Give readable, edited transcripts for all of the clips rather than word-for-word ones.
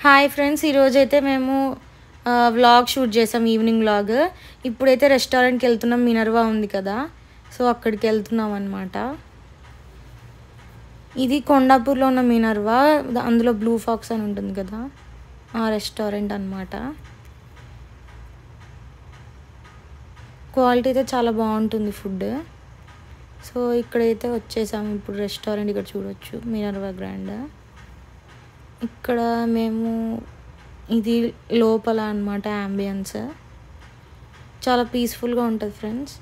Hi friends, ఈరోజైతే మేము vlog shoot చేసాం, ఈవినింగ్ వ్లాగ్. ఇప్పుడైతే రెస్టారెంట్కి వెళ్తున్నాం. మినర్వా ఉంది కదా, సో అక్కడికి వెళ్తున్నాం అనమాట. ఇది కొండాపూర్లో ఉన్న మినర్వా, అందులో బ్లూ ఫాక్స్ అని ఉంటుంది కదా, ఆ రెస్టారెంట్ అనమాట. క్వాలిటీ అయితే చాలా బాగుంటుంది ఫుడ్. సో ఇక్కడైతే వచ్చేసాము ఇప్పుడు రెస్టారెంట్. ఇక్కడ చూడొచ్చు మినర్వా గ్రాండ్. ఇక్కడ మేము ఇది లోపల అనమాట. యాంబియన్స్ చాలా పీస్ఫుల్గా ఉంటుంది ఫ్రెండ్స్.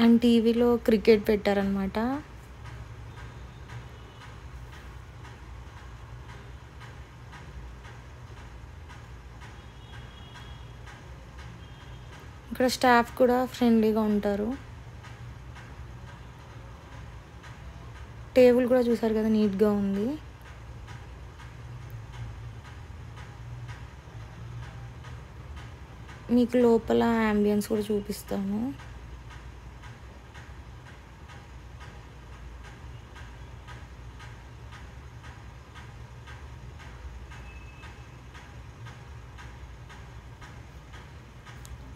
అండ్ టీవీలో క్రికెట్ పెట్టారనమాట. ఇక్కడ స్టాఫ్ కూడా ఫ్రెండ్లీగా ఉంటారు. టేబుల్ కూడా చూసారు కదా, నీట్గా ఉంది. మీకు లోపల యాంబియన్స్ కూడా చూపిస్తాను.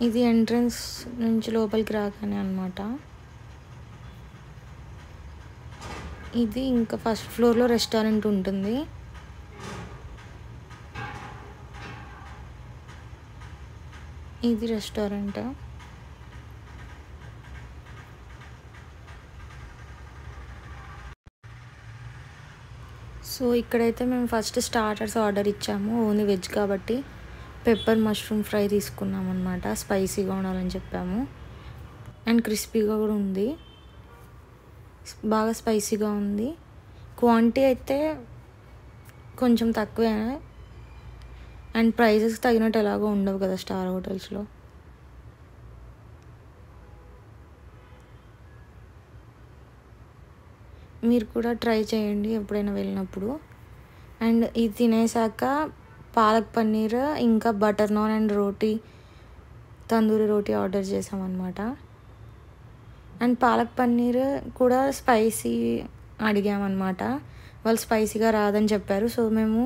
ఇది ఎంట్రన్స్ నుంచి లోపలికి రాగానే అనమాట. ఇది ఇంకా ఫస్ట్ ఫ్లోర్లో రెస్టారెంట్ ఉంటుంది. ఇది రెస్టారెంట్. సో ఇక్కడైతే మేము ఫస్ట్ స్టార్టర్స్ ఆర్డర్ ఇచ్చాము, ఓన్లీ వెజ్ కాబట్టి. పెప్పర్ మష్రూమ్ ఫ్రై తీసుకున్నాం అనమాట. స్పైసీగా ఉండాలని చెప్పాము. అండ్ క్రిస్పీగా కూడా ఉంది, బాగా స్పైసీగా ఉంది. క్వాంటిటీ అయితే కొంచెం తక్కువే. అండ్ ప్రైజెస్ తగినట్టు ఎలాగో ఉండవు కదా స్టార్ హోటల్స్లో. మీరు కూడా ట్రై చేయండి ఎప్పుడైనా వెళ్ళినప్పుడు. అండ్ ఇది తినేసాక పాలక్ పన్నీర్, ఇంకా butter non and roti, tandoori roti order చేసామన్నమాట. అండ్ పాలక్ పన్నీర్ కూడా స్పైసీ అడిగామన్నమాట. వాళ్ళు స్పైసీగా రాదని చెప్పారు. సో మేము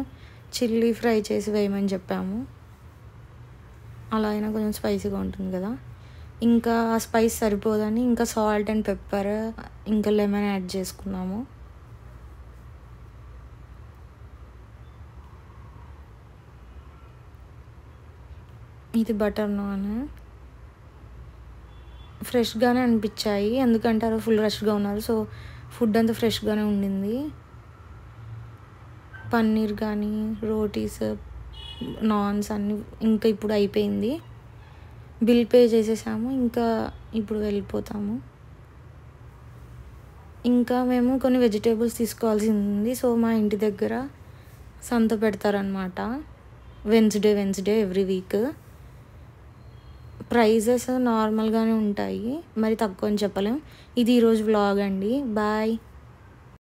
చిల్లీ ఫ్రై చేసి వేయమని చెప్పాము. అలా అయినా కొంచెం స్పైసీగా ఉంటుంది కదా. ఇంకా ఆ స్పైస్ సరిపోదని ఇంకా సాల్ట్ అండ్ పెప్పర్, ఇంకా లెమన్ యాడ్ చేసుకున్నాము. ఇది బటర్ నాన్. ఫ్రెష్గానే అనిపించాయి, ఎందుకంటే అలా ఫుల్ రష్గా ఉన్నారు. సో ఫుడ్ అంతా ఫ్రెష్గానే ఉండింది. పన్నీర్ కానీ, రోటీస్, నాన్స్ అన్నీ ఇంకా ఇప్పుడు అయిపోయింది. బిల్ పే చేసేసాము, ఇంకా ఇప్పుడు వెళ్ళిపోతాము. ఇంకా మేము కొన్ని వెజిటేబుల్స్ తీసుకోవాల్సి ఉంది. సో మా ఇంటి దగ్గర సంత పెడతారనమాట వెన్స్డే ఎవ్రీ వీక్. ప్రైజెస్ నార్మల్గానే ఉంటాయి, మరి తక్కువ అని చెప్పలేం. ఇది ఈరోజు వ్లాగ్ అండి. బాయ్.